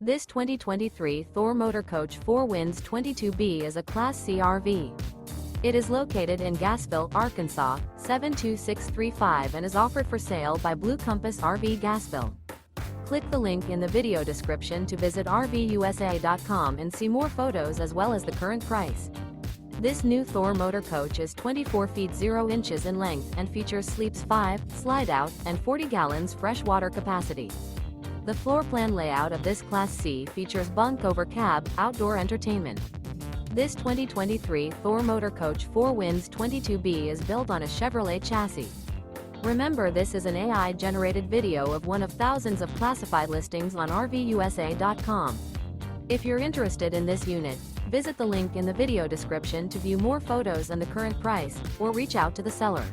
This 2023 Thor Motor Coach 4 Winds 22B is a Class C RV. It is located in Gassville, Arkansas, 72635 and is offered for sale by Blue Compass RV Gassville. Click the link in the video description to visit RVUSA.com and see more photos as well as the current price. This new Thor Motor Coach is 24 feet 0 inches in length and features sleeps 5, slide-out, and 40 gallons fresh water capacity. The floor plan layout of this Class C features Bunk Over Cab, outdoor entertainment. This 2023 Thor Motor Coach 4 Winds 22B is built on a Chevrolet chassis. Remember, this is an AI-generated video of one of thousands of classified listings on RVUSA.com. If you're interested in this unit, visit the link in the video description to view more photos and the current price, or reach out to the seller.